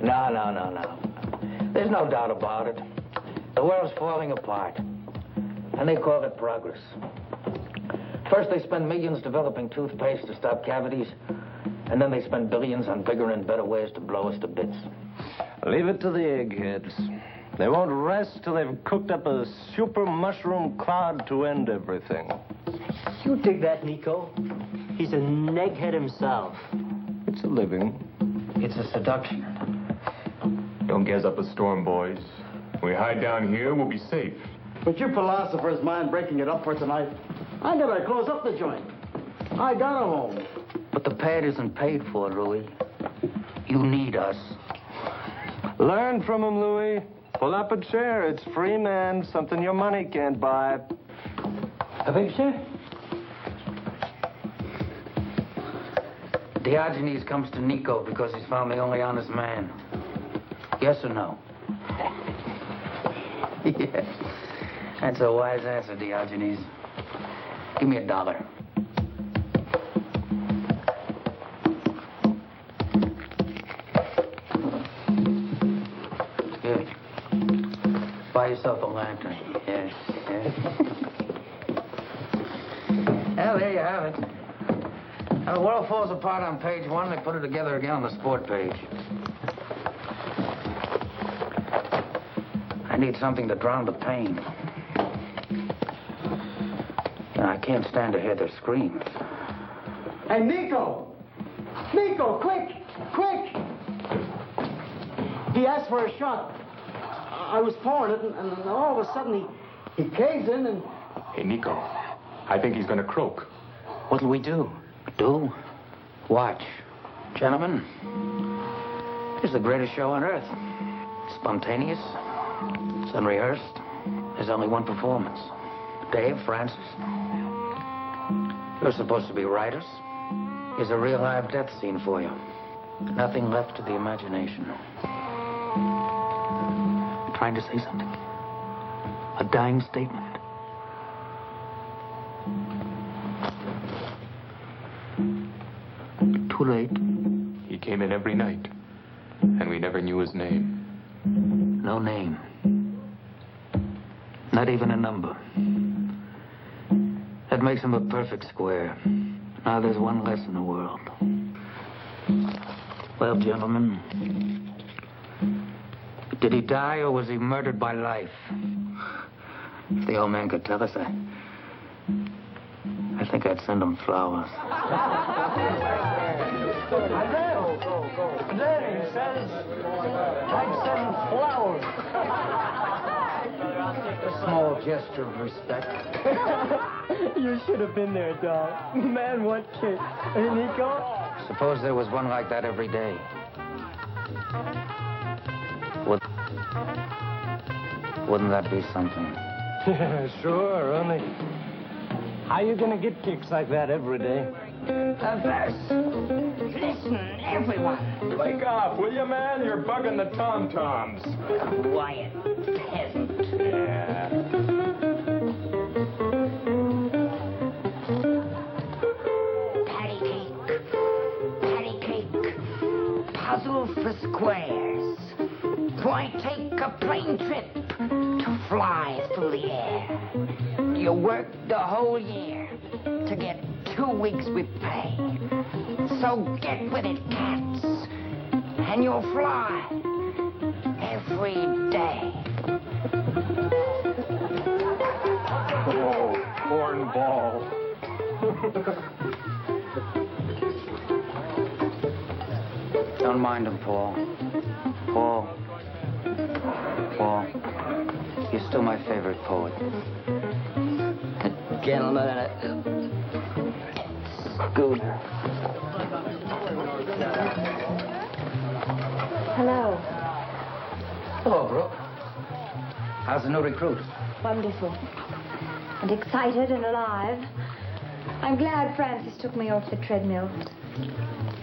No. There's no doubt about it. The world's falling apart. And they call it progress. First, they spend millions developing toothpaste to stop cavities. And then they spend billions on bigger and better ways to blow us to bits. Leave it to the eggheads. They won't rest till they've cooked up a super mushroom cloud to end everything. You dig that, Nico? He's an egghead himself. It's a living. It's a seduction. Don't gas up a storm, boys. When we hide down here, we'll be safe. But you philosophers mind breaking it up for tonight? I gotta close up the joint. I got a home. But the pad isn't paid for, Louis. You need us. Learn from him, Louis. Pull up a chair. It's free, man. Something your money can't buy. A big chair? Diogenes comes to Nico because he's found the only honest man. Yes or no? Yes. That's a wise answer, Diogenes. Give me $1. Here. Buy yourself a lantern. Yes. Well, there you have it. Now, the world falls apart on page 1. They put it together again on the sport page. I need something to drown the pain. I can't stand to hear their screams. Hey, Nico! Nico, quick! Quick! He asked for a shot. I was pouring it, and all of a sudden he caves in and... Hey, Nico, I think he's gonna croak. What'll we do? Do? Watch. Gentlemen, this is the greatest show on earth. It's spontaneous. It's unrehearsed. There's only one performance. Dave, Francis, you're supposed to be writers. Here's a real live death scene for you. Nothing left to the imagination. Trying to say something? A dying statement? Too late. He came in every night, and we never knew his name. No name. Not even a number. That makes him a perfect square. Now there's one less in the world. Well, gentlemen, did he die or was he murdered by life? If the old man could tell us, I think I'd send him flowers. And then he says, I'd send flowers. A small gesture of respect. You should have been there, Doc. Man, what kid. Hey, Nico? Suppose there was one like that every day. Wouldn't that be something? Yeah, sure, only how you gonna get kicks like that every day? A verse. Listen, everyone. Wake up, will you, man? You're bugging the tom-toms. Quiet, peasant. Yeah. Patty cake. Puzzle for squares. Why take a plane trip to fly through the air? You work the whole year to get 2 weeks with pay. So get with it, cats, and you'll fly every day. Oh, cornball. Don't mind him, Paul. Paul, you're still my favorite poet. Gentlemen, Scooter. Hello. Hello, Brooke. How's the new recruit? Wonderful. And excited and alive. I'm glad Francis took me off the treadmill.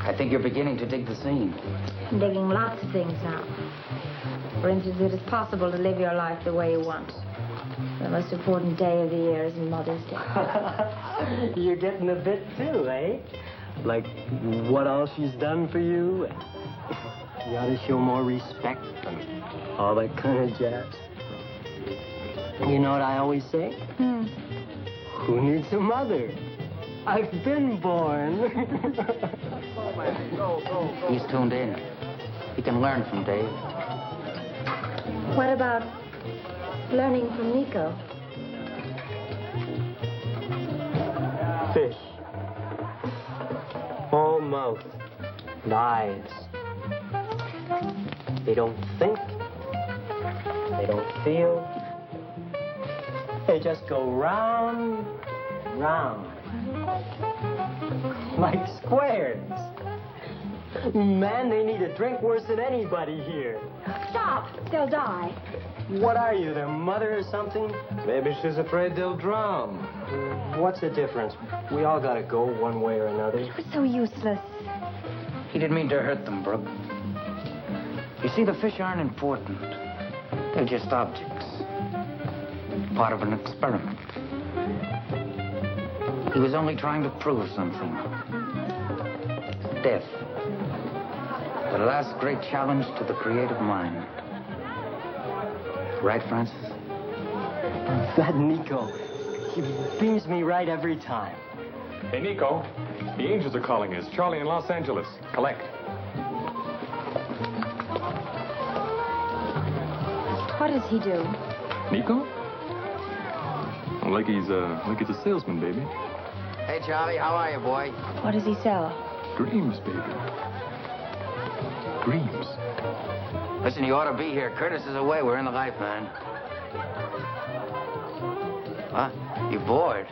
I think you're beginning to dig the scene. I'm digging lots of things now. For instance, it is possible to live your life the way you want. The most important day of the year is Mother's Day. you're getting a bit too, eh? Like what all she's done for you. You ought to show more respect and all that kind of jazz. You know what I always say? Who needs a mother? I've been born. He's tuned in. He can learn from Dave. What about learning from Nico? Fish. All mouth. And eyes. They don't think. They don't feel. They just go round, round. Like squares. Man, they need a drink worse than anybody here. Stop! They'll die. What are you, their mother or something? Maybe she's afraid they'll drown. What's the difference? We all gotta go one way or another. It was so useless. He didn't mean to hurt them, Brooke. You see, the fish aren't important. They're just objects. Part of an experiment. He was only trying to prove something. Death. The last great challenge to the creative mind. Right, Francis? That Nico, he beams me right every time. Hey, Nico. The Angels are calling us. Charlie in Los Angeles. Collect. What does he do? Nico? Like he's a salesman, baby. Hey, Charlie, how are you, boy? What does he sell? Dreams, baby. Dreams. Listen, you ought to be here. Curtis is away. We're in the life, man. Huh? You bored?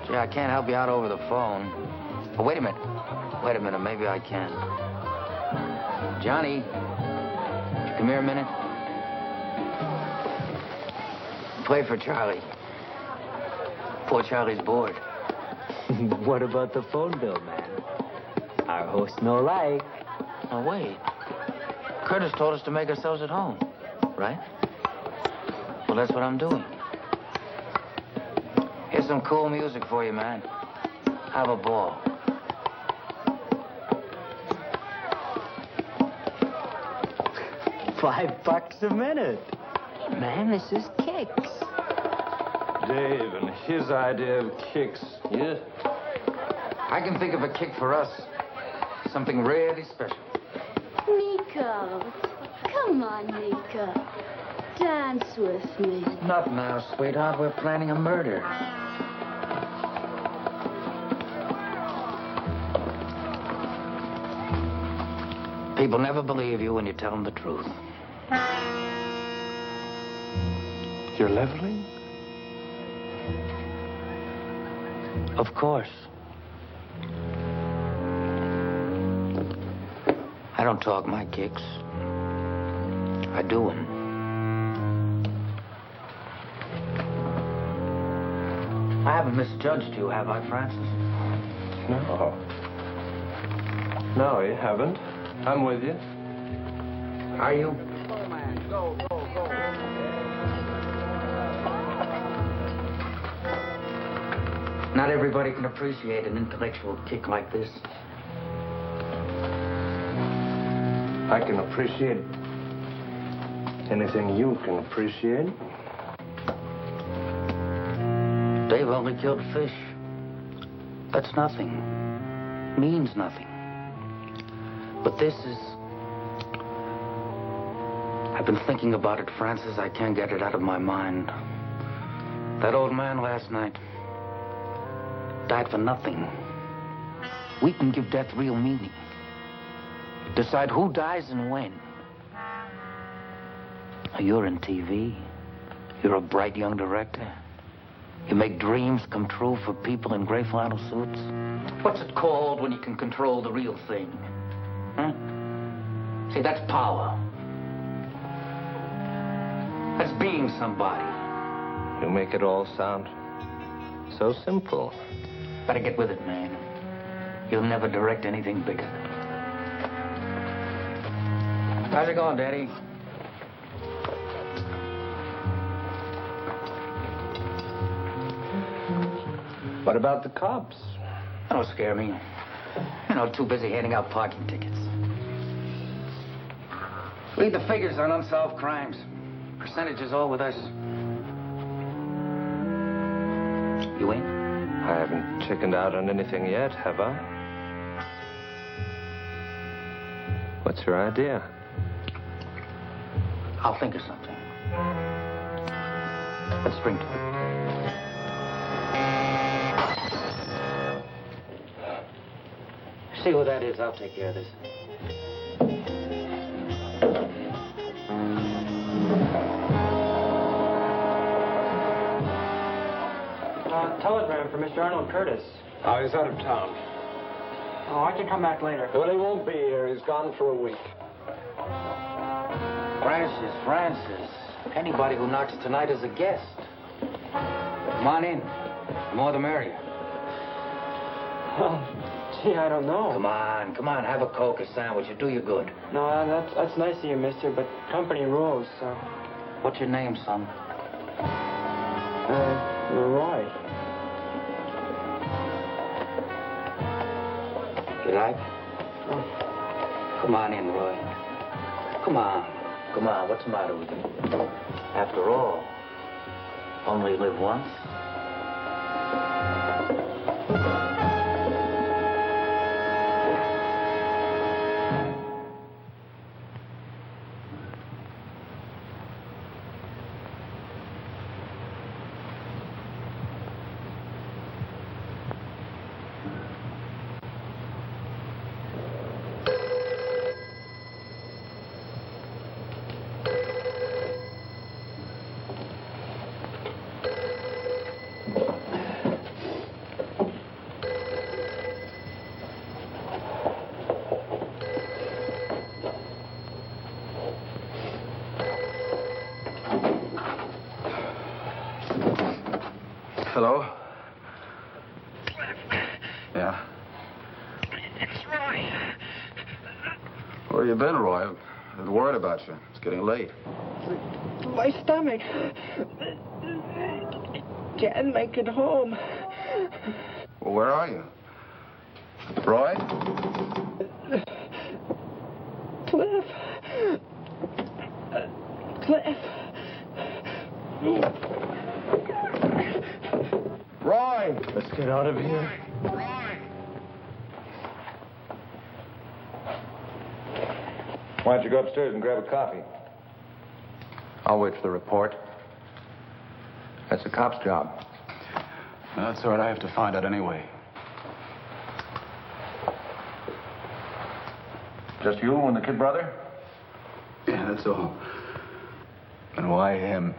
Gee, I can't help you out over the phone. Oh, wait a minute. Wait a minute. Maybe I can. Johnny, would you come here a minute? Play for Charlie. Poor Charlie's bored. What about the phone bill, man? Our host no like. Oh, wait. Curtis told us to make ourselves at home, right? Well, that's what I'm doing. Here's some cool music for you, man. Have a ball. $5 a minute. Man, this is kicks. Dave and his idea of kicks. Yeah. I can think of a kick for us. Something really special. Nico. Come on, Nico. Dance with me. Not now, sweetheart. We're planning a murder. People never believe you when you tell them the truth. You're leveling? Of course. I don't talk my kicks. I do them. I haven't misjudged you, have I, Francis? No. No, you haven't. I'm with you. Are you? Not everybody can appreciate an intellectual kick like this. I can appreciate anything you can appreciate. Dave only killed fish. That's nothing. Means nothing. But this is... I've been thinking about it, Francis. I can't get it out of my mind. That old man last night died for nothing. We can give death real meaning. Decide who dies and when. Now, you're in TV. You're a bright young director. You make dreams come true for people in gray flannel suits. What's it called when you can control the real thing? Huh? See, that's power. That's being somebody. You make it all sound so simple. Better get with it, man. You'll never direct anything bigger. How's it going, Daddy? What about the cops? Don't scare me. You know, too busy handing out parking tickets. Read the figures on unsolved crimes. Percentages all with us. You in? I haven't chickened out on anything yet, have I? What's your idea? I'll think of something. Let's spring to it. See what that is. I'll take care of this. Telegram for Mr. Arnold Curtis. Oh, he's out of town. Oh, I can come back later. Well, he won't be here. He's gone for a week. Francis. Anybody who knocks tonight is a guest. Come on in. The more the merrier. Oh, gee, I don't know. Come on. Have a Coke, a sandwich. It'll do you good. No, that's nice of you, mister, but company rules, so... What's your name, son? Roy. You like? Oh. Come on in, Roy. Come on. What's the matter with you? After all, only live once. Hello? Yeah? It's Roy. Where you been, Roy? I've been worried about you. It's getting late. My stomach. Can't make it home. Well, where are you? Roy? Cliff. Roy! Let's get out of here. Why don't you go upstairs and grab a coffee? I'll wait for the report. That's a cop's job. No, that's all right. I have to find out anyway. Just you and the kid brother? Yeah, that's all. And why him?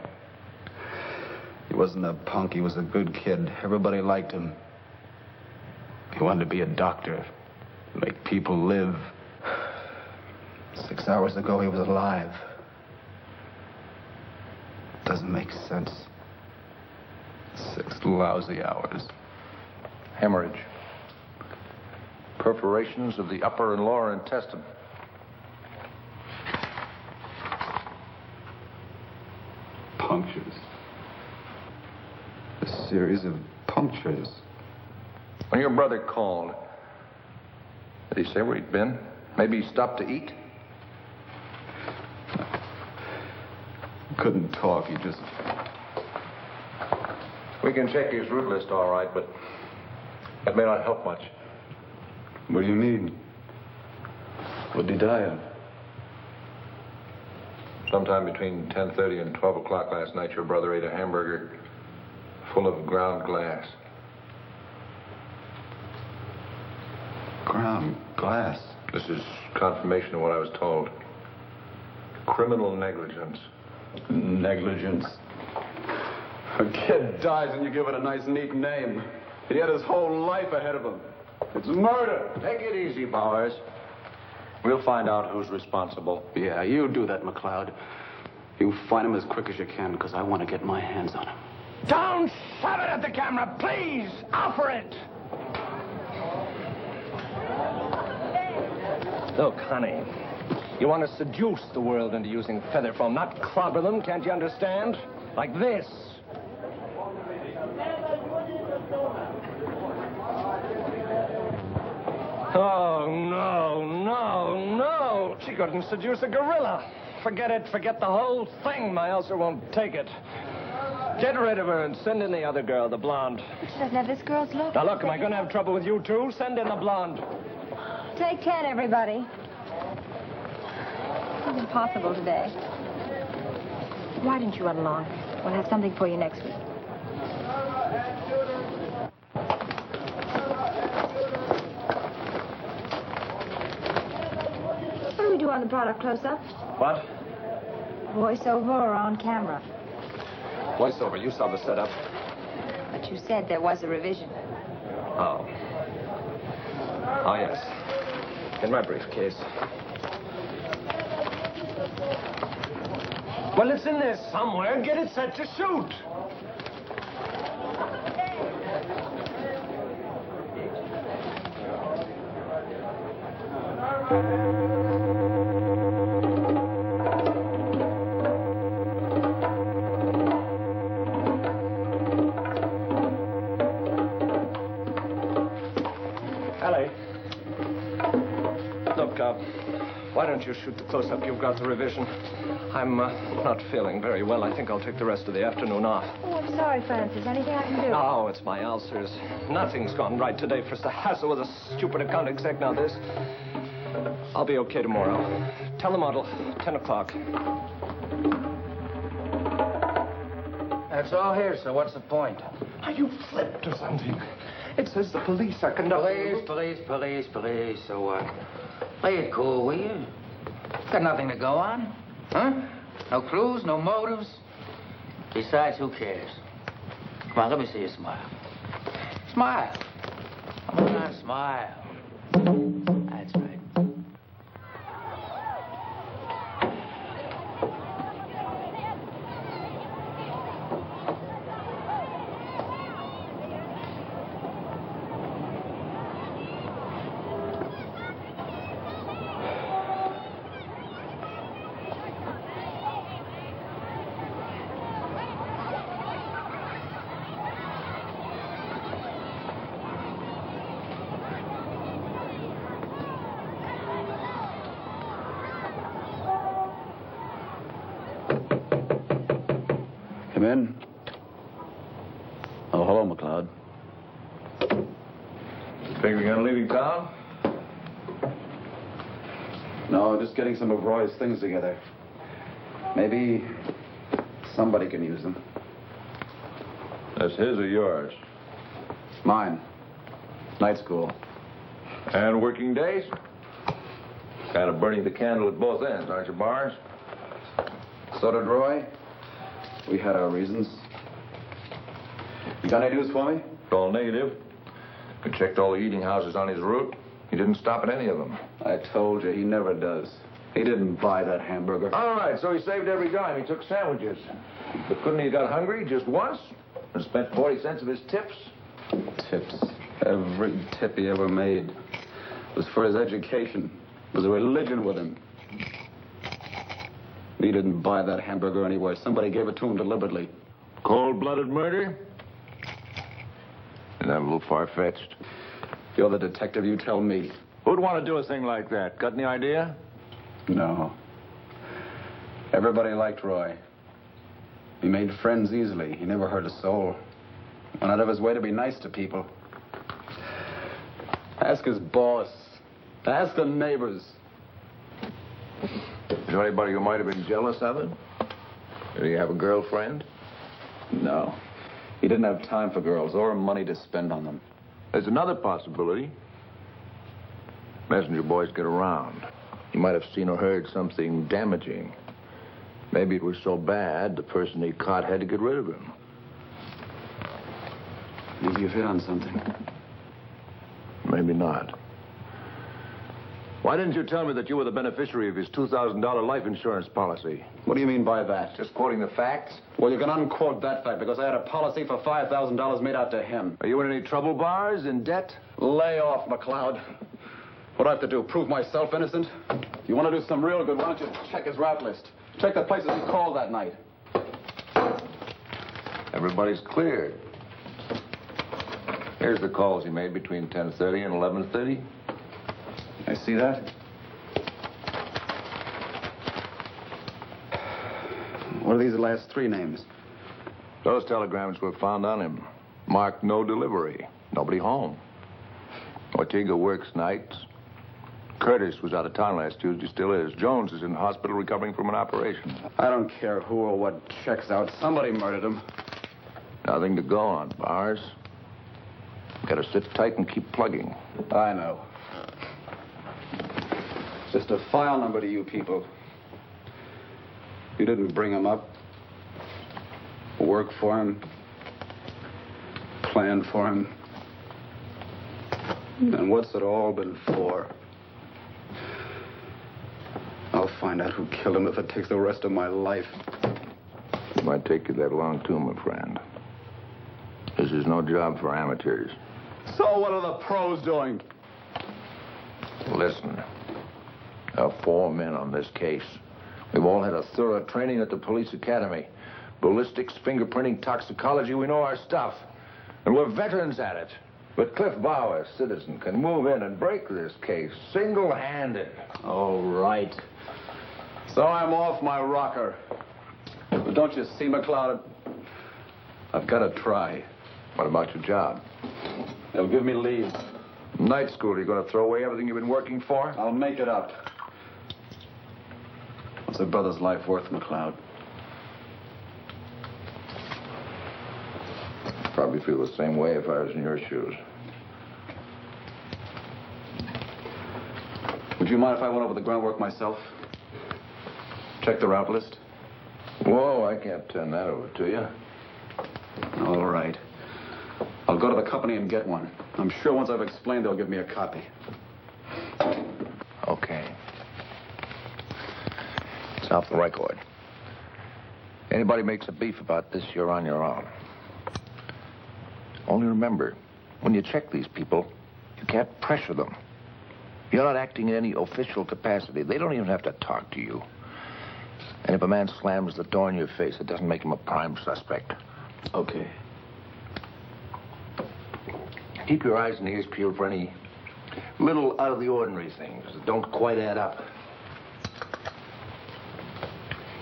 He wasn't a punk. He was a good kid. Everybody liked him. He wanted to be a doctor, make people live. 6 hours ago, he was alive. Doesn't make sense. 6 lousy hours. Hemorrhage. Perforations of the upper and lower intestine. Punctures. A series of punctures. When your brother called, did he say where he'd been? Maybe he stopped to eat? Couldn't talk. He just... We can check his route list all right, but that may not help much. What do you mean? What did he die of? Sometime between 10:30 and 12 o'clock last night, your brother ate a hamburger full of ground glass. Ground glass? This is confirmation of what I was told. Criminal negligence. Negligence. A kid dies and you give it a nice, neat name. He had his whole life ahead of him. It's murder. Take it easy, Bowers. We'll find out who's responsible. Yeah, you do that, McLeod. You find him as quick as you can, because I want to get my hands on him. Don't shove it at the camera, please! Offer it! Look, honey, you want to seduce the world into using feather foam, not clobber them, can't you understand? Like this. Oh, no. Oh, she couldn't seduce a gorilla. Forget it. Forget the whole thing. My ulcer won't take it. Get rid of her and send in the other girl, the blonde. She doesn't have this girl's look. Now, look, am I going to have trouble with you, too? Send in the blonde. Take 10, everybody. It's impossible today. Why didn't you run along? We'll have something for you next week. What do we do on the product close-up? What? Voiceover or on camera? Voiceover. You saw the setup. But you said there was a revision. Oh. Oh, yes. In my briefcase. Well, it's in there somewhere. Get it set to shoot. Ellie. Look, why don't you shoot the close-up you've got the revision? I'm not feeling very well. I think I'll take the rest of the afternoon off. Oh, I'm sorry, Francis. Anything I can do? Oh, it's my ulcers. Nothing's gone right today. First the hassle with a stupid account exec, now this. I'll be okay tomorrow. Telemodel, 10 o'clock. That's all here, so what's the point? Are you flipped or something? It says the police are conducting... Police. So what? Play it cool, will you? Got nothing to go on. Huh? No clues, no motives. Besides, who cares? Come on, let me see you smile. Smile. Come on, smile. That's right. Come in. Oh, hello, McLeod. Think we're gonna leave town? No, just getting some of Roy's things together. Maybe somebody can use them. That's his or yours? Mine. Night school. And working days? Kind of burning the candle at both ends, aren't you, Barnes? So did Roy. We had our reasons. You got any news for me? All negative. I checked all the eating houses on his route. He didn't stop at any of them. I told you, he never does. He didn't buy that hamburger. All right, so he saved every dime. He took sandwiches. But couldn't he have got hungry just once and spent 40 cents of his tips? Tips. Every tip he ever made was for his education. It was a religion with him. He didn't buy that hamburger anywhere. Somebody gave it to him deliberately. Cold-blooded murder? Isn't that a little far-fetched? You're the detective, you tell me. Who'd want to do a thing like that? Got any idea? No. Everybody liked Roy. He made friends easily. He never hurt a soul. Went out of his way to be nice to people. Ask his boss. Ask the neighbors. Is there anybody who might have been jealous of him? Did he have a girlfriend? No. He didn't have time for girls or money to spend on them. There's another possibility. Messenger boys get around. He might have seen or heard something damaging. Maybe it was so bad, the person he caught had to get rid of him. Maybe you've hit on something. Maybe not. Why didn't you tell me that you were the beneficiary of his $2,000 life insurance policy? What do you mean by that? Just quoting the facts? Well, you can unquote that fact because I had a policy for $5,000 made out to him. Are you in any trouble, Bars? In debt? Lay off, McLeod. What do I have to do? Prove myself innocent? If you want to do some real good, why don't you check his rap list? Check the places he called that night. Everybody's cleared. Here's the calls he made between 10:30 and 11:30. I see that. What are these last three names? Those telegrams were found on him. Marked no delivery. Nobody home. Ortega works nights. Curtis was out of town last Tuesday, still is. Jones is in the hospital recovering from an operation. I don't care who or what checks out. Somebody murdered him. Nothing to go on, Bars. Gotta sit tight and keep plugging. I know. Just a file number to you people. You didn't bring him up. Work for him. Plan for him. And what's it all been for? I'll find out who killed him if it takes the rest of my life. It might take you that long, too, my friend. This is no job for amateurs. So what are the pros doing? Listen. There are 4 men on this case. We've all had a thorough training at the police academy. Ballistics, fingerprinting, toxicology, we know our stuff. And we're veterans at it. But Cliff Bauer, citizen, can move in and break this case single-handed. All right. So I'm off my rocker. But don't you see, McLeod? I've got to try. What about your job? They'll give me leave. Night school, you going to throw away everything you've been working for? I'll make it up. What's a brother's life worth, McLeod? Probably feel the same way if I was in your shoes. Would you mind if I went over the groundwork myself? Check the route list? Whoa, I can't turn that over to you. All right. I'll go to the company and get one. I'm sure once I've explained, they'll give me a copy. Okay. It's off the record. Anybody makes a beef about this, you're on your own. Only remember, when you check these people, you can't pressure them. You're not acting in any official capacity. They don't even have to talk to you. And if a man slams the door in your face, it doesn't make him a prime suspect. Okay. Keep your eyes and ears peeled for any little out-of-the-ordinary things that don't quite add up.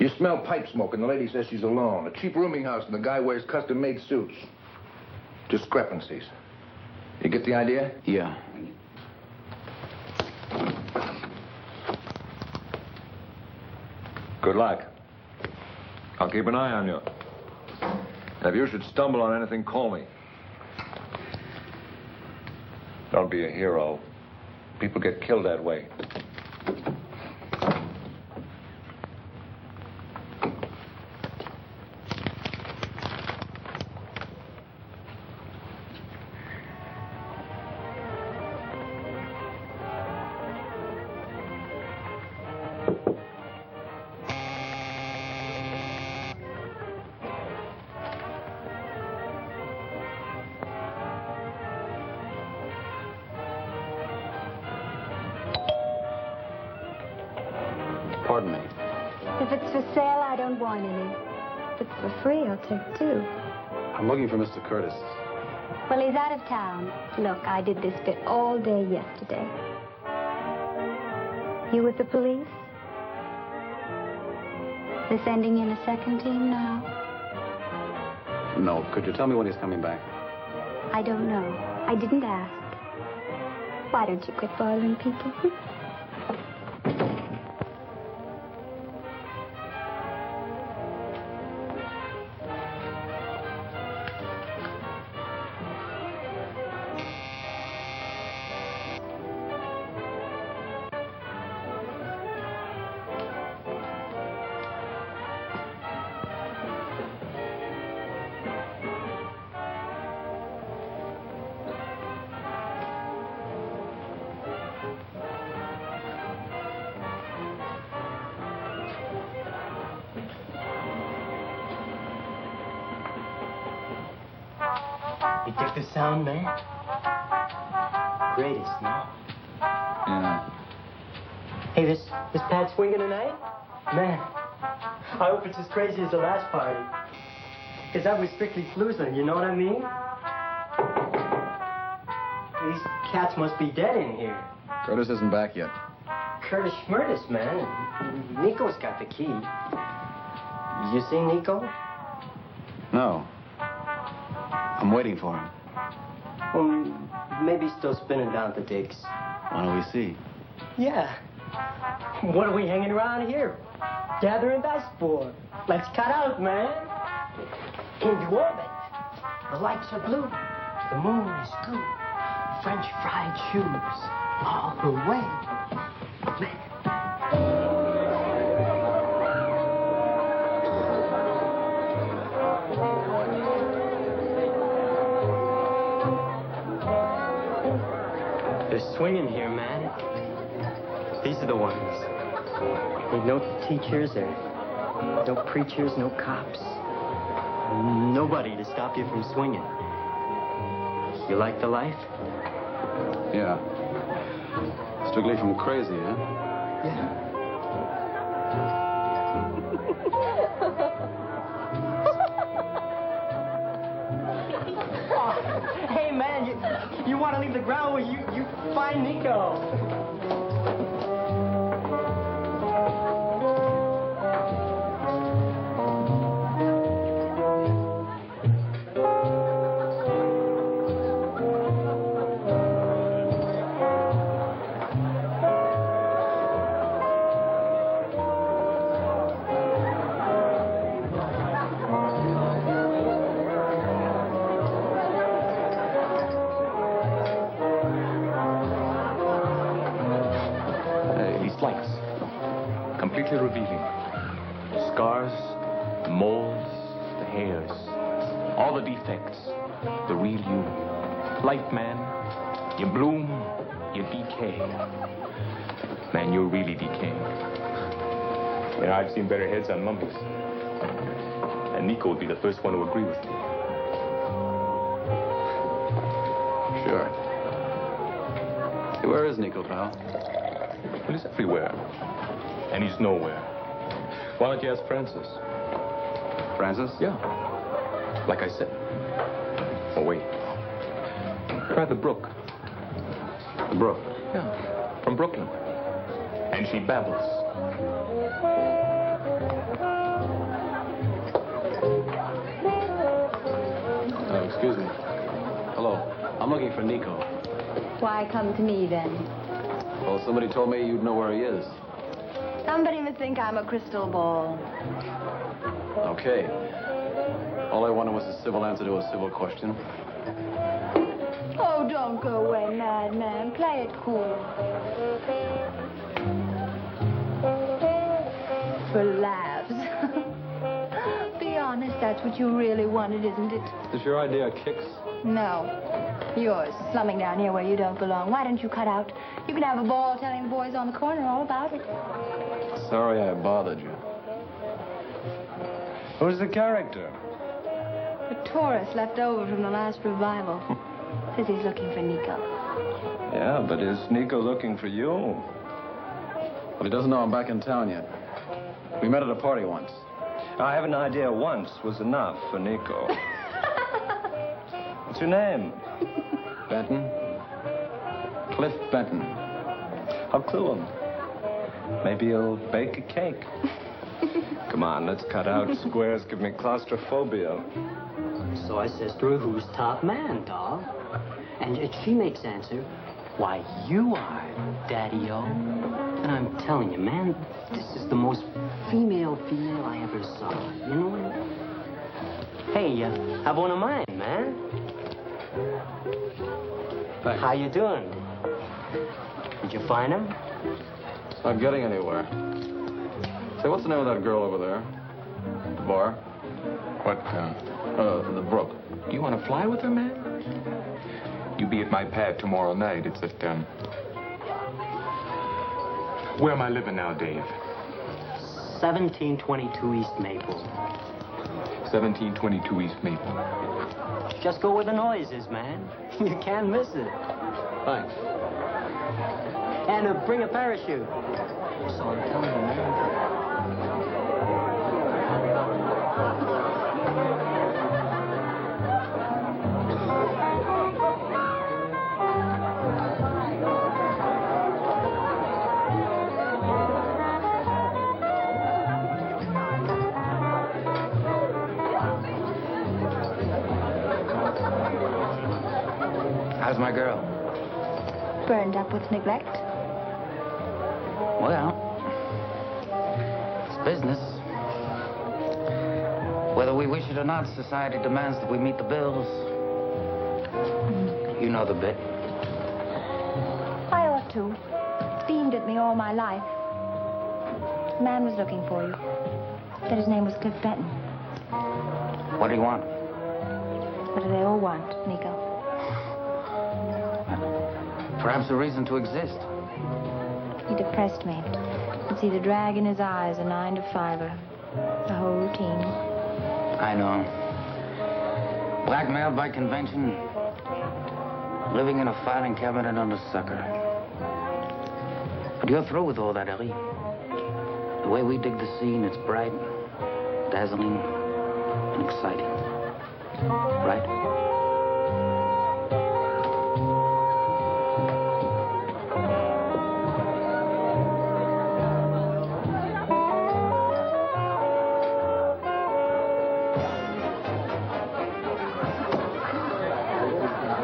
You smell pipe smoke, and the lady says she's alone. A cheap rooming house, and the guy wears custom-made suits. Discrepancies. You get the idea? Yeah. Good luck. I'll keep an eye on you. And if you should stumble on anything, call me. Don't be a hero. People get killed that way. Pardon me. If it's for sale, I don't want any. If it's for free, I'll take 2. I'm looking for Mr. Curtis. Well, he's out of town. Look, I did this bit all day yesterday. You with the police? They're sending in a second team now? No. Could you tell me when he's coming back? I don't know. I didn't ask. Why don't you quit bothering people? You dig the sound, man? Greatest, no? Yeah. Hey, this Pat swinging tonight? Man, I hope it's as crazy as the last party. Because that was strictly floozing, you know what I mean? These cats must be dead in here. Curtis isn't back yet. Curtis Schmurtis, man. Nico's got the key. You see Nico? No. I'm waiting for him. Well, maybe he's still spinning down at the digs. Why don't we see? Yeah. What are we hanging around here? Gathering dust for? Let's cut out, man. Into orbit. The lights are blue. The moon is good. French fried shoes. All the way. They're swinging here, man. These are the ones. Ain't no teachers or no preachers, no cops. Nobody to stop you from swinging. You like the life? Yeah. Strictly from crazy, huh? Yeah. Oh, hey, man, you want to leave the ground where you find Nico. Completely revealing. Scars, molds, the hairs, all the defects, the real you. Life, man. You bloom, you decay. Man, you're really decaying. You know, I've seen better heads on mummies. And Nico would be the first one to agree with me. Sure. Hey, where is Nico, pal? Well, he's everywhere. And he's nowhere. Why don't you ask Francis? Francis? Yeah. Like I said. Oh, wait. Try the Brook. The Brook? Yeah. From Brooklyn. And she babbles. Excuse me. Hello. I'm looking for Nico. Why come to me, then? Well, somebody told me you'd know where he is. Somebody must think I'm a crystal ball. Okay. All I wanted was a civil answer to a civil question. Oh, don't go away, madman. Play it cool. For laughs. Be honest, that's what you really wanted, isn't it? Is this your idea of kicks? No. Yours, slumming down here where you don't belong. Why don't you cut out? You can have a ball telling the boys on the corner all about it. Sorry I bothered you. Who's the character? A tourist left over from the last revival. Says he's looking for Nico. Yeah, but is Nico looking for you? Well, he doesn't know I'm back in town yet. We met at a party once. I have an idea once was enough for Nico. What's your name? Benton? Cliff Benton. I'll clue him. Maybe he'll bake a cake. Come on, let's cut out. Squares give me claustrophobia. So I says to her, who's top man, doll? And she makes answer, why, you are, Daddy-O. And I'm telling you, man, this is the most female I ever saw. You know what? Hey, have one of mine, man. Thanks. How you doing? Did you find him? Not getting anywhere. Say, what's the name of that girl over there? The bar? What, The Brook. you want to fly with her, man? You be at my pad tomorrow night. It's at, where am I living now, Dave? 1722 East Maple. 1722 East Maple. Just go where the noise is, man. You can't miss it. Thanks. And bring a parachute. So I'm telling you, man. How's my girl? Burned up with neglect. Well, it's business. Whether we wish it or not, society demands that we meet the bills. You know the bit. I ought to. It's beamed at me all my life. A man was looking for you. Said his name was Cliff Benton. What do you want? What do they all want, Nico? Perhaps a reason to exist. He depressed me. Could see the drag in his eyes, a 9 to 5-er. The whole routine. I know. Blackmailed by convention. Living in a filing cabinet under sucker. But you're through with all that, Ellie. The way we dig the scene, it's bright, dazzling, and exciting. Right?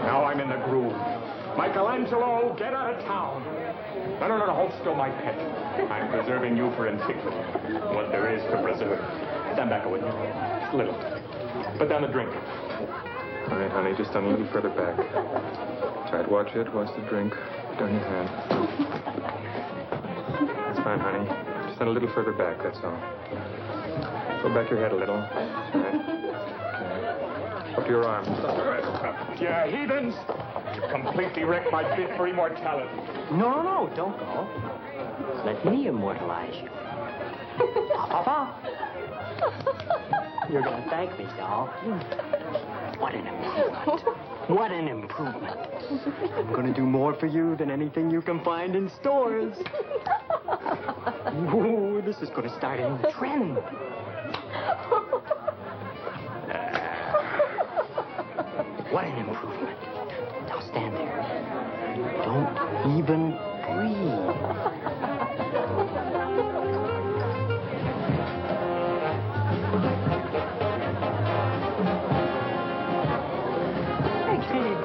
Now I'm in the groove. Michelangelo, get out of town. No, hold still, my pet. I'm preserving you for antiquity. What there is to preserve. Stand back a little. Just a little. Put down the drink. All right, honey, just stand a little further back. Try to watch it. Watch the drink. Put down your hand. That's fine, honey. Just stand a little further back, that's all. Go back your head a little. All right. Okay. Up to your arm. Yeah, heathens! You've completely wrecked my bid for immortality. No, don't go. Let me immortalize you. Papa. You're gonna thank me, doll. What an improvement. What an improvement. I'm gonna do more for you than anything you can find in stores. Ooh, this is gonna start a new trend. What an improvement. Now stand there. Don't even breathe.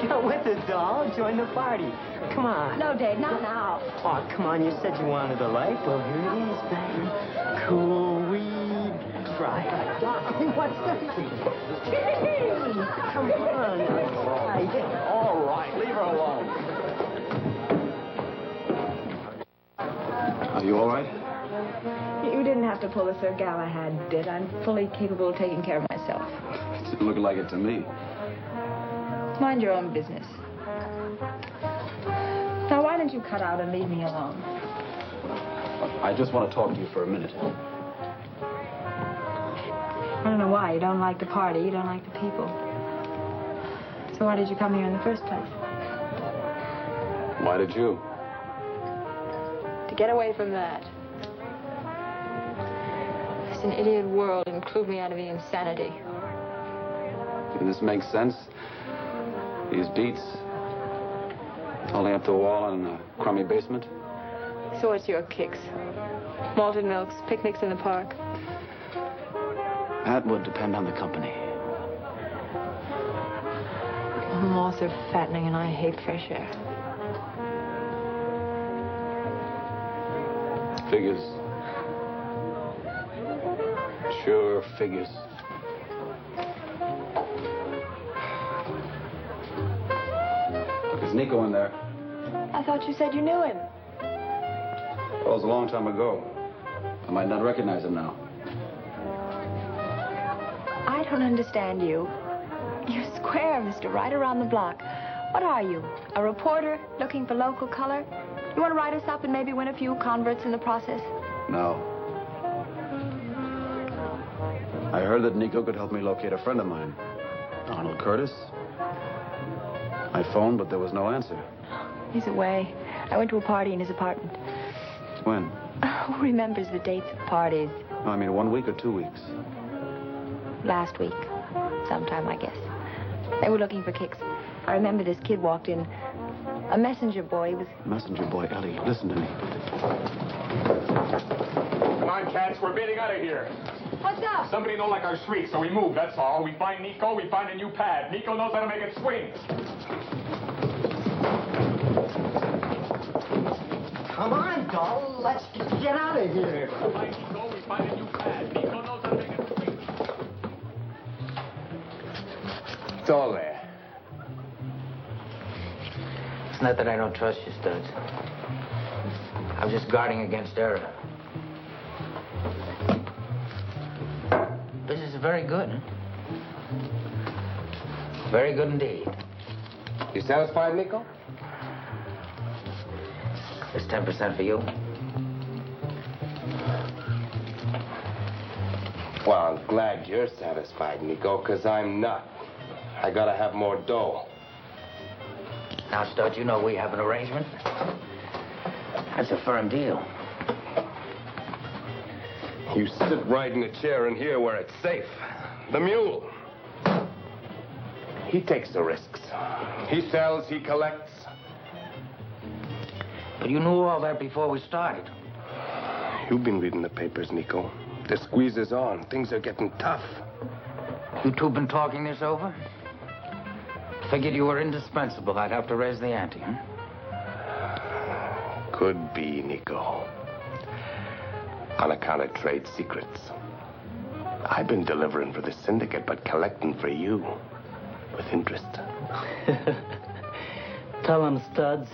Get with it, doll. Join the party. Come on. No, Dave, not now. Oh, come on. You said you wanted a life. Well, here it is, baby. Cool weed. Try it. What's this? Come on. All right, leave her alone. Are you all right? You didn't have to pull a Sir Galahad bit. I'm fully capable of taking care of myself. It didn't look like it to me. Mind your own business. Now, why don't you cut out and leave me alone? I just want to talk to you for a minute. I don't know why. You don't like the party. You don't like the people. So why did you come here in the first place? Why did you? To get away from that. It's an idiot world. Include me out of the insanity. This makes sense. These beats. Only up to a wall in a crummy basement. So what's your kicks? Malted milks, picnics in the park. That would depend on the company. Moths are fattening and I hate fresh air. Figures. Sure, figures. Look, is Nico in there? I thought you said you knew him. Well, it was a long time ago. I might not recognize him now. I don't understand you. You're square, mister, right around the block. What are you? A reporter looking for local color? You want to write us up and maybe win a few converts in the process? No. I heard that Nico could help me locate a friend of mine, Arnold Curtis. I phoned, but there was no answer. He's away. I went to a party in his apartment. When? Who remembers the dates of parties? No, I mean 1 week or 2 weeks. Last week. Sometime, I guess. They were looking for kicks. I remember this kid walked in. A messenger boy. He was... Messenger boy, Ellie, listen to me. Come on, cats, we're getting out of here. What's up? Somebody don't like our shrieks, so we move, that's all. We find Nico, we find a new pad. Nico knows how to make it swing. Come on, doll. Let's get out of here. We find a new pad. Nico knows how to make it free. It's all there. It's not that I don't trust you, Studs. I'm just guarding against error. This is very good. Very good indeed. You satisfied, Nico? It's 10% for you. Well, I'm glad you're satisfied, Nico, because I'm not. I gotta have more dough. Now, Studs, you know we have an arrangement. That's a firm deal. You sit right in the chair in here where it's safe. The mule. He takes the risks. He sells, he collects. But you knew all that before we started. You've been reading the papers, Nico. The squeeze is on. Things are getting tough. You two been talking this over? Figured you were indispensable. I'd have to raise the ante, huh? Could be, Nico. On account of trade secrets. I've been delivering for the syndicate, but collecting for you. With interest. Tell him, Studs.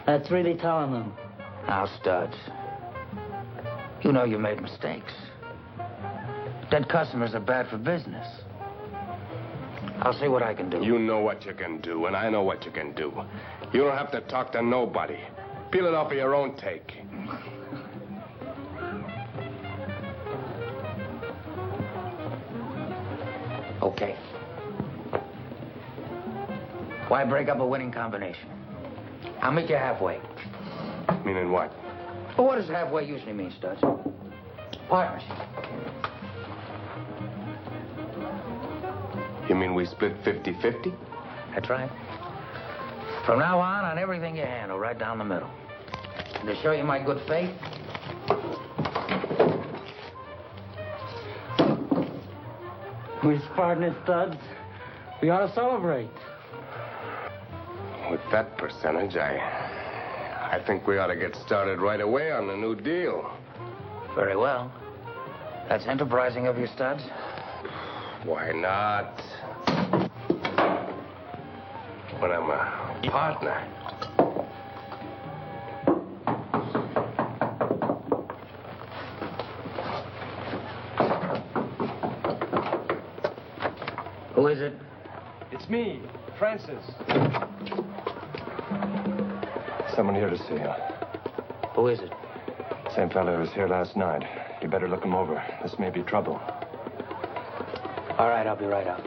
That's really telling them. Now, Studs, you know you made mistakes. Dead customers are bad for business. I'll see what I can do. You know what you can do, and I know what you can do. You don't have to talk to nobody. Peel it off of your own take. Okay. Why break up a winning combination? I'll meet you halfway. Meaning what? Well, what does halfway usually mean, Studs? Partnership. You mean we split 50-50? That's right. From now on everything you handle, right down the middle. And to show you my good faith, We're partners, Studs. We ought to celebrate. With that percentage, I think we ought to get started right away on the new deal. very well. That's enterprising of you, Studs. Why not? When I'm a partner. Who is it? It's me, Francis. Someone here to see you. Who is it? Same fellow who was here last night. You better look him over. This may be trouble. All right, I'll be right out.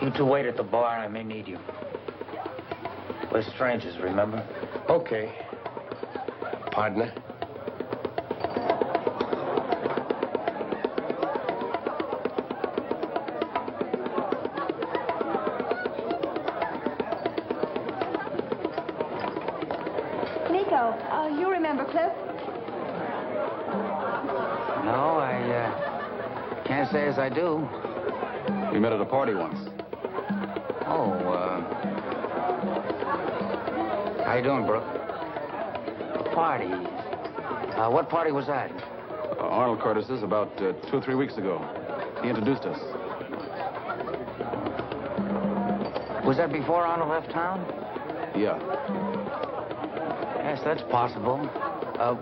You two wait at the bar. I may need you. We're strangers, remember? Okay. Partner? Nico, you remember Cliff? No, I can't say as I do. We met at a party once. Oh, how you doing, Brooke? Party? What party was that? Arnold Curtis's about 2 or 3 weeks ago. He introduced us. Was that before Arnold left town? Yeah. Yes, that's possible.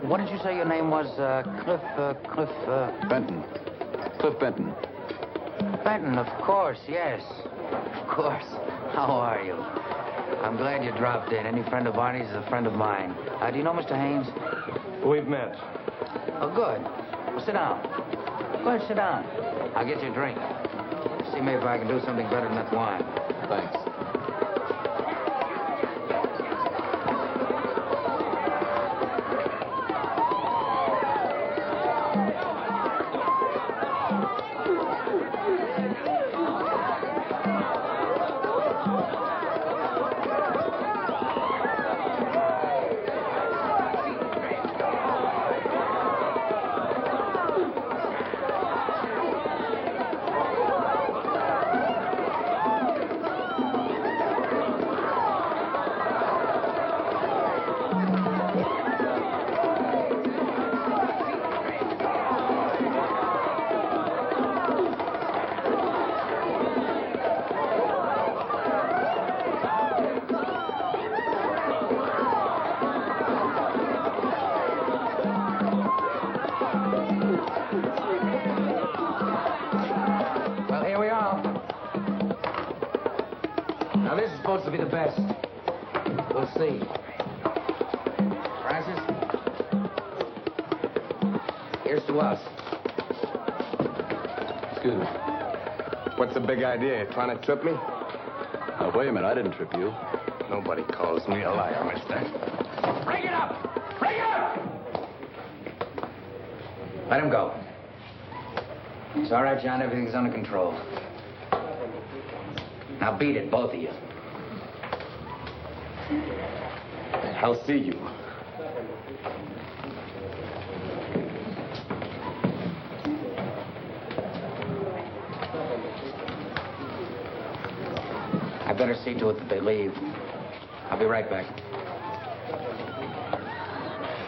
What did you say your name was? Cliff... Benton. Cliff Benton. Benton, of course, yes. Of course. How are you? I'm glad you dropped in. Any friend of Arnie's is a friend of mine. Do you know Mr. Haynes? We've met. Oh, good. Well, sit down. Go ahead, sit down. I'll get you a drink. See maybe if I can do something better than that wine. Thanks. supposed to be the best. We'll see. Francis? Here's to us. Excuse me. What's the big idea? You trying to trip me? Oh, wait a minute. I didn't trip you. Nobody calls me a liar, mister. Bring it up! Bring it up! Let him go. It's all right, John. Everything's under control. Now beat it, both of you. I'll see you. I better see to it that they leave. I'll be right back.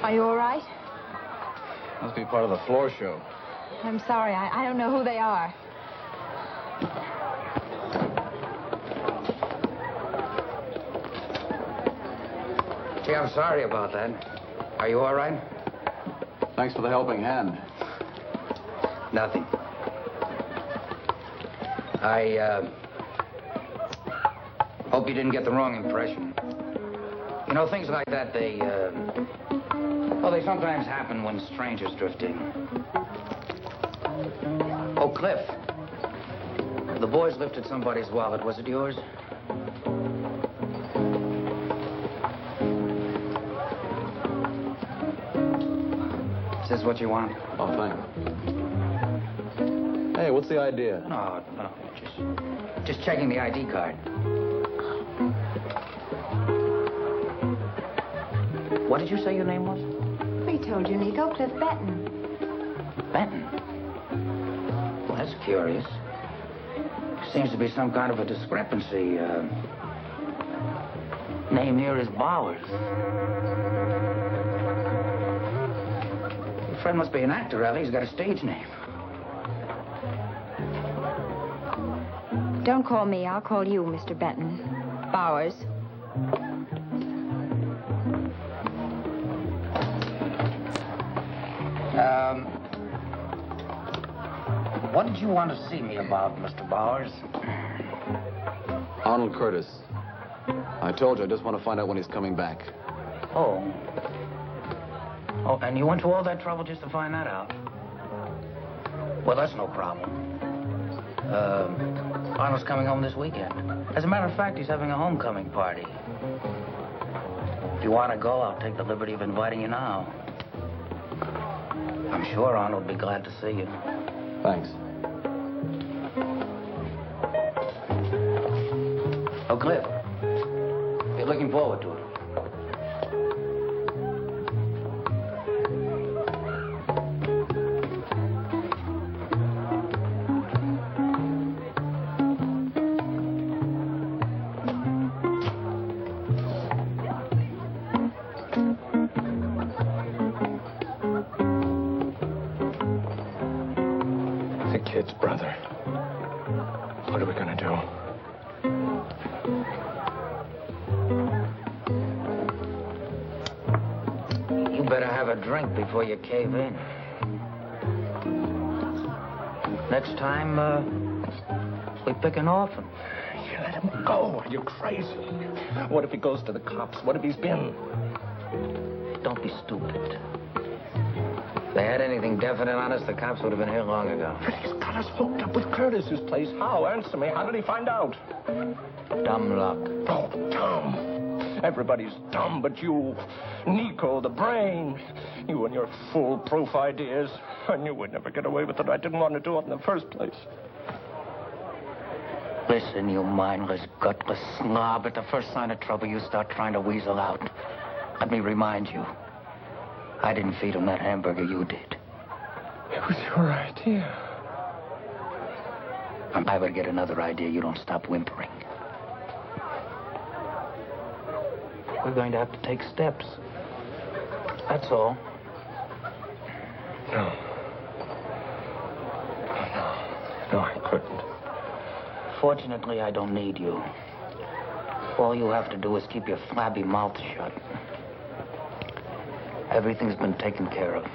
Are you all right? Must be part of the floor show. I'm sorry. I don't know who they are. Gee, I'm sorry about that. Are you all right? Thanks for the helping hand. Nothing. I hope you didn't get the wrong impression. You know, things like that, they sometimes happen when strangers drift in. Oh, Cliff. The boys lifted somebody's wallet. Was it yours? Is this what you want? Oh, thanks. Hey, what's the idea? No, just checking the ID card. What did you say your name was? We told you, Nico. Cliff Benton. Benton? Well, that's curious. Seems to be some kind of a discrepancy. Name here is Bowers. Your friend must be an actor, Ellie. He's got a stage name. Don't call me. I'll call you, Mr. Benton. Bowers. What did you want to see me about, Mr. Bowers? Arnold Curtis. I told you, I just want to find out when he's coming back. Oh. Oh, and you went to all that trouble just to find that out? Well, that's no problem. Arnold's coming home this weekend. As a matter of fact, he's having a homecoming party. If you want to go, I'll take the liberty of inviting you now. I'm sure Arnold will be glad to see you. Thanks. Oh, Cliff. You're looking forward to it. The kid's brother. What are we gonna do? You better have a drink before you cave in. Next time, we pick an orphan. You let him go. Are you crazy? What if he goes to the cops? What if he's been? Don't be stupid. If they had anything definite on us, the cops would have been here long ago. But he's got us hooked up with Curtis's place. How? Answer me. How did he find out? Dumb luck. Oh, dumb. Everybody's dumb but you. Nico, the brain. You and your foolproof ideas. I knew we'd never get away with it. I didn't want to do it in the first place. Listen, you mindless, gutless slob. At the first sign of trouble, you start trying to weasel out. Let me remind you. I didn't feed him that hamburger, you did. It was your idea. If I ever get another idea, you don't stop whimpering. We're going to have to take steps. That's all. No. No, I couldn't. Fortunately, I don't need you. All you have to do is keep your flabby mouth shut. Everything's been taken care of.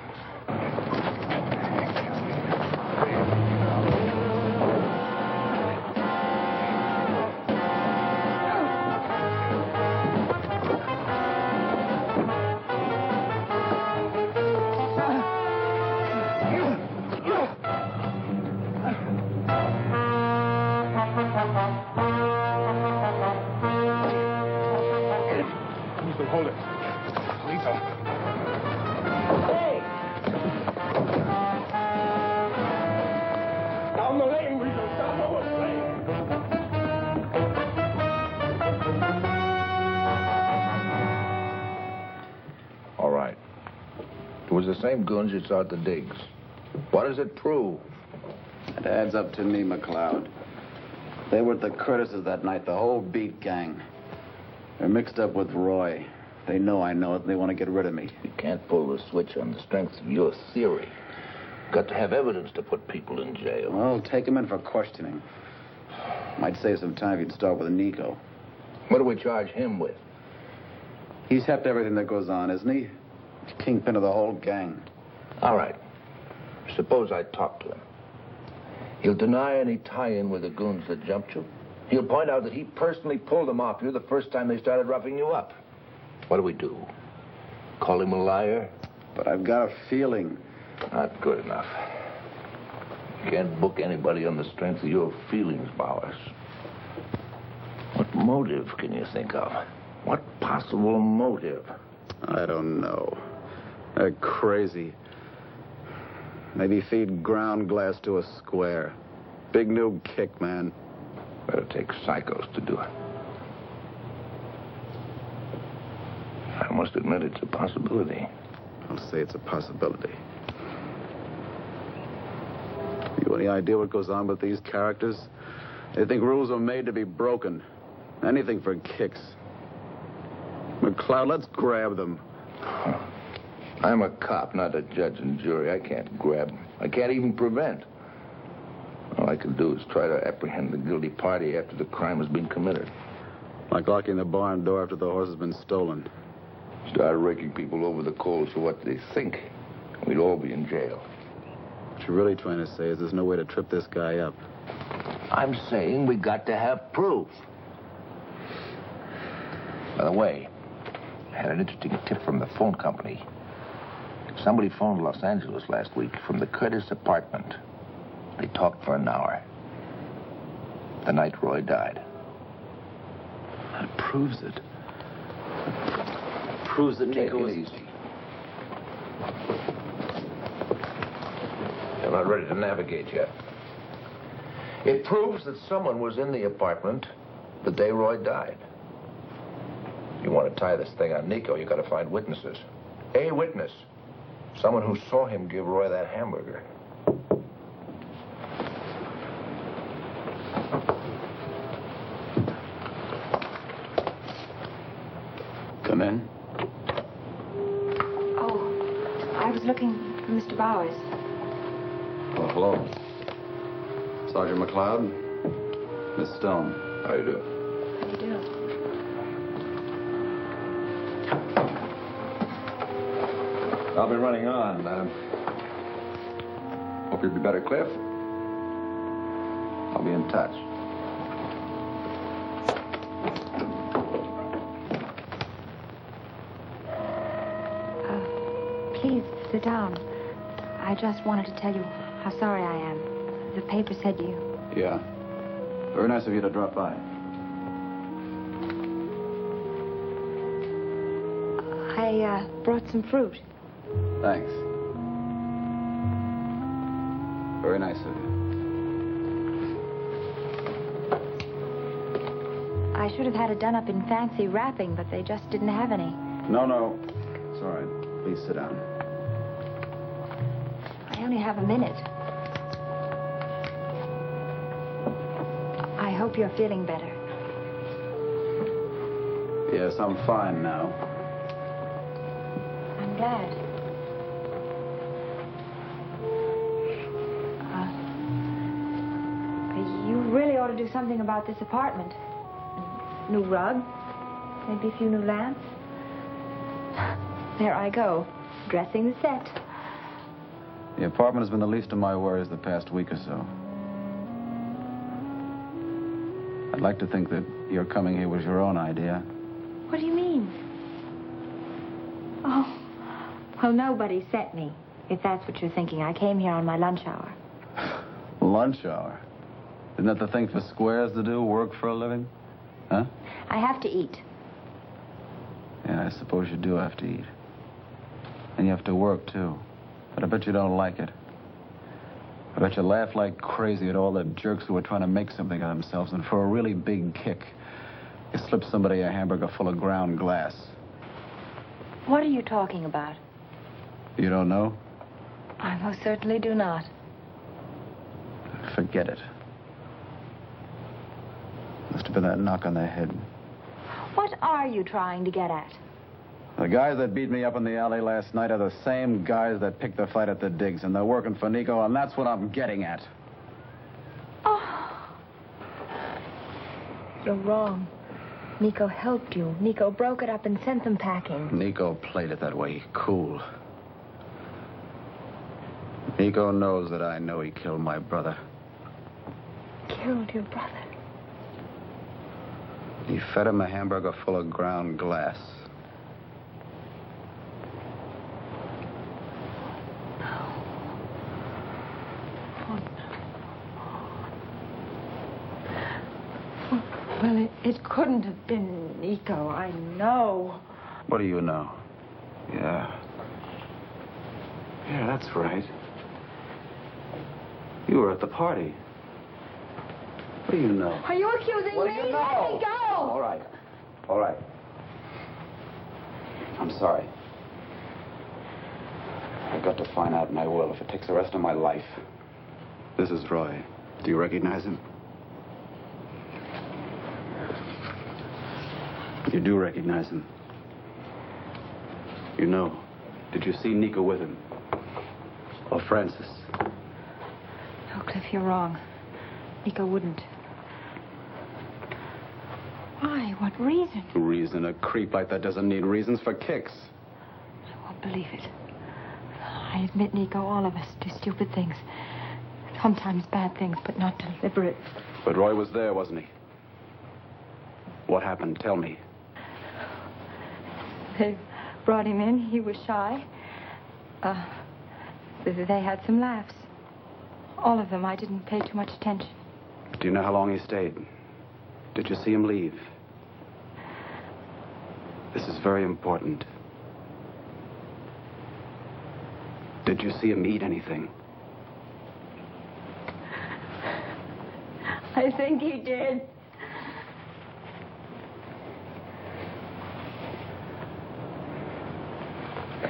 It was the same goons you saw at the digs. What does it prove? It adds up to me, McLeod. They were at the Curtis's that night, the whole beat gang. They're mixed up with Roy. They know I know it, and they want to get rid of me. You can't pull the switch on the strength of your theory. Got to have evidence to put people in jail. Well, take them in for questioning. Might save some time if you'd start with Nico. What do we charge him with? He's hep to everything that goes on, isn't he? Kingpin of the whole gang. All right. Suppose I talk to him. He'll deny any tie-in with the goons that jumped you. He'll point out that he personally pulled them off you the first time they started roughing you up. What do we do? Call him a liar? But I've got a feeling. Not good enough. You can't book anybody on the strength of your feelings, Bowers. What motive can you think of? What possible motive? I don't know. They're crazy. Maybe feed ground glass to a square. Big new kick, man. Better take psychos to do it. I must admit it's a possibility. I'll say it's a possibility. You any idea what goes on with these characters? They think rules are made to be broken. Anything for kicks. McLeod, let's grab them. I'm a cop, not a judge and jury. I can't grab. I can't even prevent. All I can do is try to apprehend the guilty party after the crime has been committed. Like locking the barn door after the horse has been stolen. Start raking people over the coals for what they think. We'd all be in jail. What you're really trying to say is there's no way to trip this guy up. I'm saying we got to have proof. By the way, I had an interesting tip from the phone company. Somebody phoned Los Angeles last week from the Curtis apartment. They talked for an hour. The night Roy died. That proves it. Proves that Nico was... Take it easy. You're not ready to navigate yet. It proves that someone was in the apartment the day Roy died. If you want to tie this thing on Nico, you got to find witnesses. A witness. Someone who saw him give Roy that hamburger. Come in. Oh, I was looking for Mr. Bowers. Well, hello. Sergeant McLeod. Miss Stone. How you do? How do you do? I'll be running on. Hope you'll be better, Cliff. I'll be in touch. Please, sit down. I just wanted to tell you how sorry I am. The paper said you... Yeah. Very nice of you to drop by. I brought some fruit. Thanks. Very nice of you. I should have had it done up in fancy wrapping, but they just didn't have any. No. It's all right. Please sit down. I only have a minute. I hope you're feeling better. Yes, I'm fine now. I'm glad. You really ought to do something about this apartment. New rug, maybe a few new lamps. There I go, dressing the set. The apartment has been the least of my worries the past week or so. I'd like to think that your coming here was your own idea. What do you mean? Oh, well, nobody sent me, if that's what you're thinking. I came here on my lunch hour. Lunch hour? Isn't that the thing for squares to do, work for a living? Huh? I have to eat. Yeah, I suppose you do have to eat. And you have to work, too. But I bet you don't like it. I bet you laugh like crazy at all the jerks who are trying to make something of themselves, and for a really big kick, you slip somebody a hamburger full of ground glass. What are you talking about? You don't know? I most certainly do not. Forget it. Must have been that knock on the head. What are you trying to get at? The guys that beat me up in the alley last night are the same guys that picked the fight at the digs, and they're working for Nico, and that's what I'm getting at. Oh. You're wrong. Nico helped you. Nico broke it up and sent them packing. Nico played it that way. Cool. Nico knows that I know he killed my brother. Killed your brother? He fed him a hamburger full of ground glass. Well, it couldn't have been Nico, I know. What do you know? Yeah. Yeah, that's right. You were at the party. What do you know? Are you accusing What me? do you know? Let me go! All right. All right. I'm sorry. I've got to find out, and I will, if it takes the rest of my life. This is Roy. Do you recognize him? You do recognize him. You know. Did you see Nico with him? Or Francis? No, Cliff, you're wrong. Nico wouldn't. Why? What reason? Reason? A creep like that doesn't need reasons for kicks. I won't believe it. I admit, Nico, all of us do stupid things. Sometimes bad things, but not deliberate. But Roy was there, wasn't he? What happened? Tell me. They brought him in. He was shy. They had some laughs. All of them. I didn't pay too much attention. Do you know how long he stayed? Did you see him leave? This is very important. Did you see him eat anything? I think he did.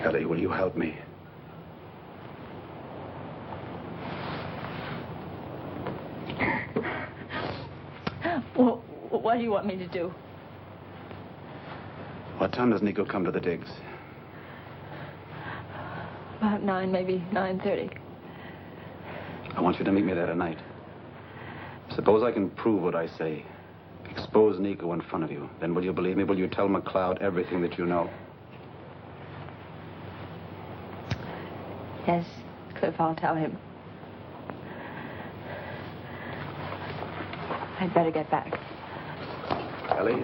Ellie, will you help me? Well, what do you want me to do? What time does Nico come to the digs? About 9, maybe 9:30. I want you to meet me there tonight. Suppose I can prove what I say. Expose Nico in front of you. Then will you believe me? Will you tell McLeod everything that you know? Yes, Cliff, I'll tell him. I'd better get back. Ellie,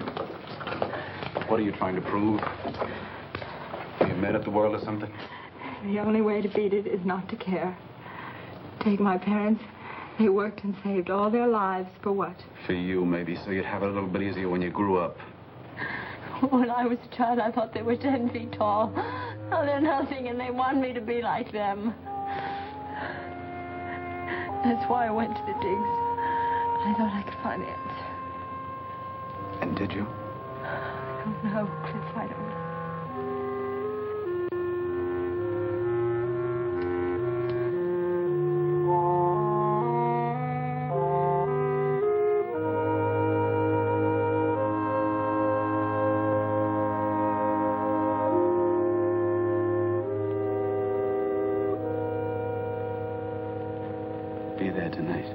what are you trying to prove? Are you mad at the world or something? The only way to beat it is not to care. Take my parents. They worked and saved all their lives for what? For you, maybe, so you'd have it a little bit easier when you grew up. When I was a child, I thought they were 10 feet tall. Now they're nothing, and they want me to be like them. That's why I went to the digs. I thought I could find the answer. And did you? I don't know, Cliff, I don't know. Be there tonight.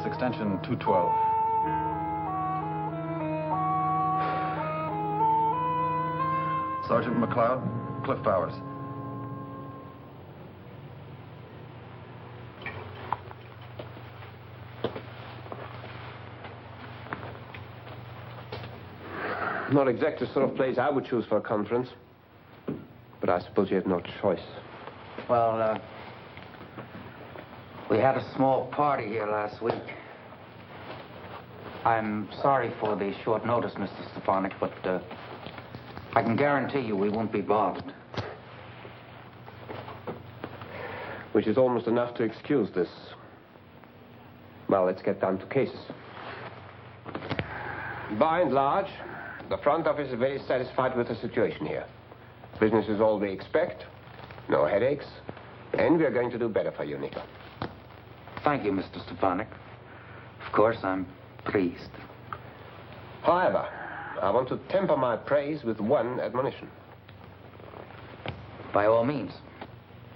Extension 212. Sergeant McLeod, Cliff Bowers. Not exactly the sort of place I would choose for a conference. But I suppose you had no choice. Well, we had a small party here last week. I'm sorry for the short notice, Mr. Stephanex, but I can guarantee you we won't be bothered. Which is almost enough to excuse this. Well, let's get down to cases. By and large, the front office is very satisfied with the situation here. Business is all we expect, no headaches, and we are going to do better for you, Nico. Thank you, Mr. Stephanex. Of course, I'm pleased. However, I want to temper my praise with one admonition. By all means.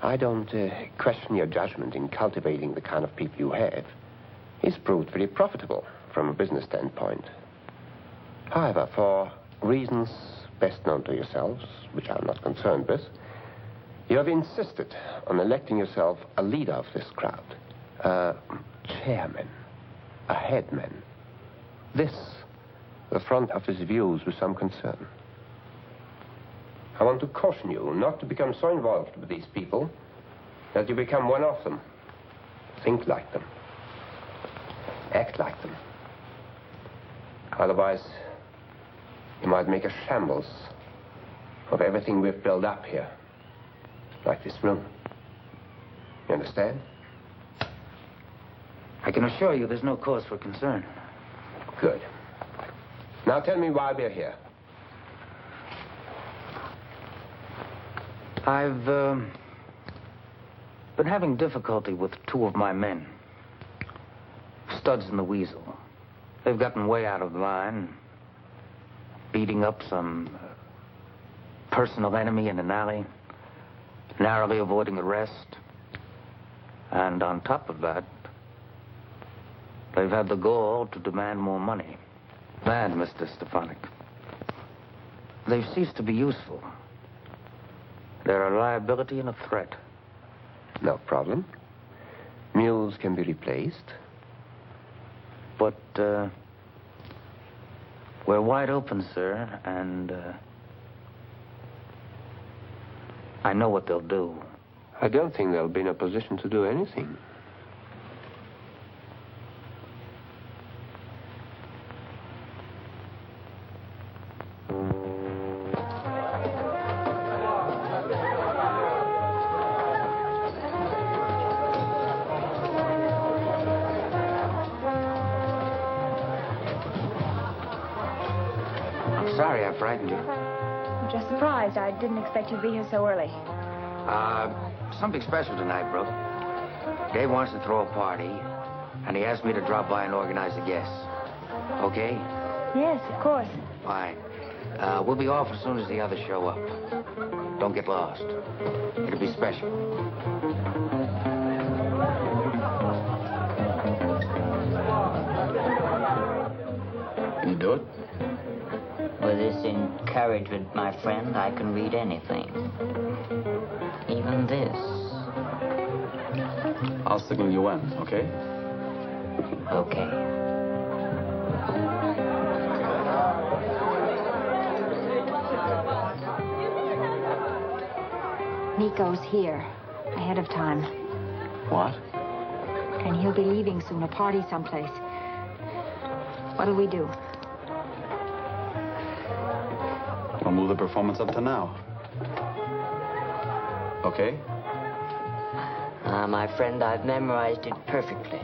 I don't question your judgment in cultivating the kind of people you have. It's proved very profitable from a business standpoint. However, for reasons best known to yourselves, which I'm not concerned with, you have insisted on electing yourself a leader of this crowd, a chairman, a headman. This, the front office views with some concern. I want to caution you not to become so involved with these people that you become one of them. Think like them. Act like them. Otherwise, you might make a shambles of everything we've built up here. Like this room. You understand? I can assure you there's no cause for concern. Good. Now tell me why we're here. I've been having difficulty with two of my men. Studs and the Weasel. They've gotten way out of line, beating up some personal enemy in an alley, narrowly avoiding arrest. And on top of that, they've had the gall to demand more money. Bad, Mr. Stephanex. They've ceased to be useful. They're a liability and a threat. No problem. Mules can be replaced. But, we're wide open, sir, and, I know what they'll do. I don't think they'll be in a position to do anything. Sorry I frightened you. I'm just surprised. I didn't expect you'd be here so early. Something special tonight, brother. Dave wants to throw a party, and he asked me to drop by and organize the guests. Okay? Yes, of course. Fine. We'll be off as soon as the others show up. Don't get lost. It'll be special. Can you do it? With this encouragement, my friend, I can read anything. Even this. I'll signal you in, okay? Okay. Nico's here, ahead of time. What? And he'll be leaving soon, a party someplace. What'll we do? We'll move the performance up to now. Okay? My friend, I've memorized it perfectly.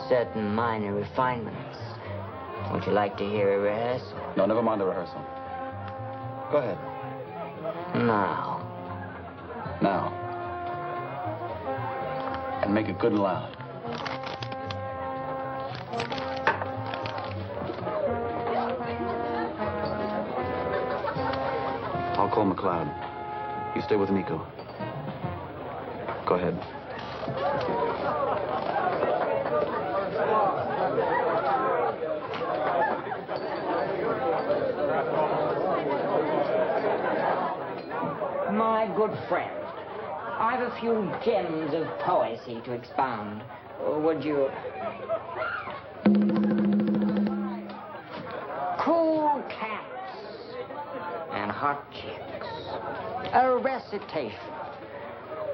Certain minor refinements. Would you like to hear a rehearsal? No, never mind the rehearsal. Go ahead. Now. Now. And make it good and loud. I'll call McLeod. You stay with Nico. Go ahead. My good friend, I've a few gems of poesy to expound. Would you... Cool cat hot chicks. A recitation.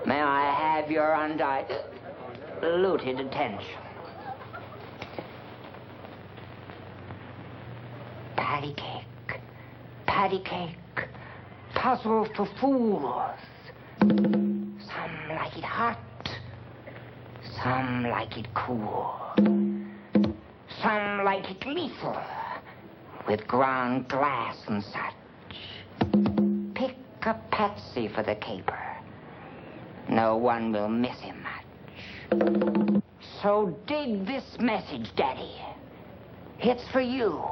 May I have your undiluted attention? Patty cake, puzzle for fools. Some like it hot, some like it cool. Some like it lethal, with ground glass and such. Pick a patsy for the caper. No one will miss him much. So dig this message, Daddy. It's for you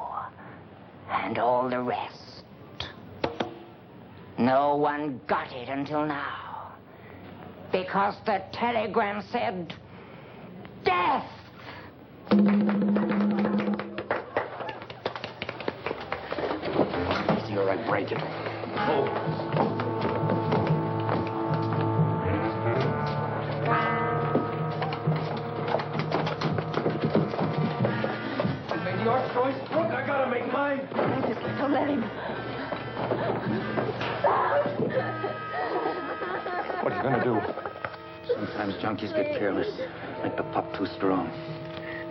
and all the rest. No one got it until now, because the telegram said, death! Easy, or I break it. Oh. You made your choice. Look, I gotta make mine. Don't let him. What are you gonna do? Sometimes junkies get careless. Make the pup too strong.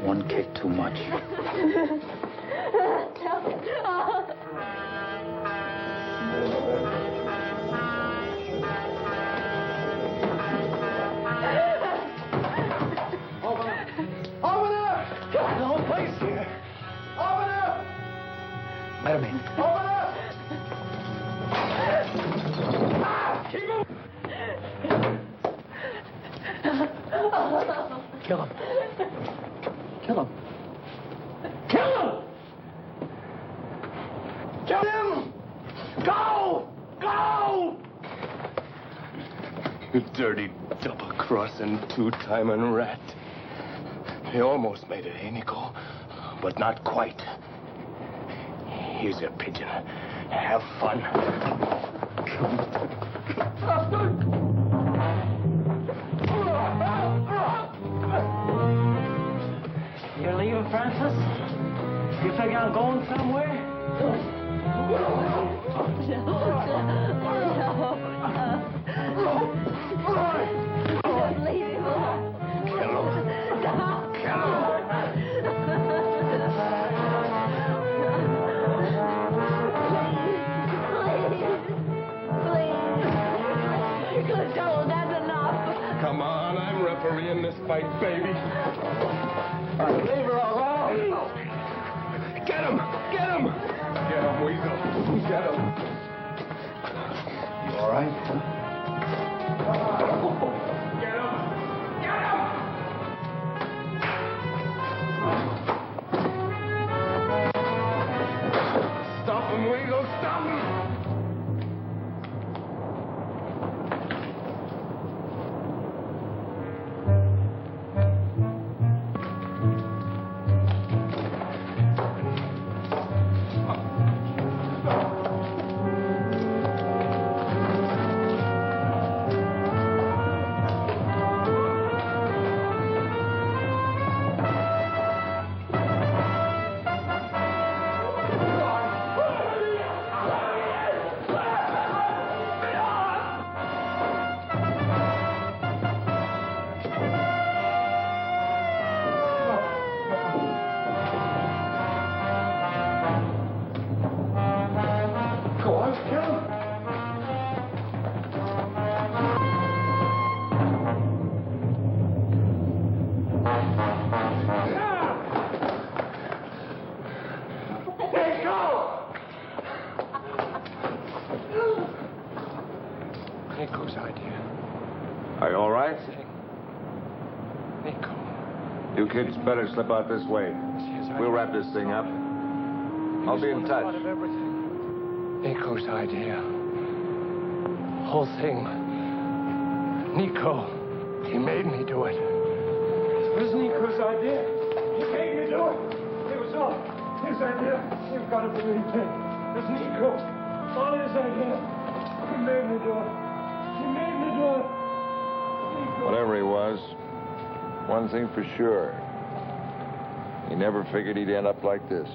One kick too much. Open up! No place here. Open up! Let him in. Open up! Keep him! Kill him. Kill him. Kill him! Kill him! Go! Go! You dirty double-crossing, two-timing rat. You almost made it, eh, Nico? But not quite. Here's your pigeon. Have fun. You're leaving, Francis? You figure on going somewhere? Don't leave him alone. Kill him. Stop. Kill him. Please. Go, that's enough. Come on, I'm refereeing this fight, baby. Leave her alone. Get him! Get him! Get him, Weasel. Get him. You all right? Get him! Get him! Stop him, Weasel! Stop him! Nico's idea. Are you all right? Nico. You kids better slip out this way. We'll wrap this thing up. I'll be in touch. Nico's idea. Whole thing. Nico. He made me do it. It was Nico's idea. He made me do it. It was all his idea. You've got to believe me. It was Nico. All his idea. He made me do it. He made me do it. Nico. Whatever he was, one thing for sure. He never figured he'd end up like this.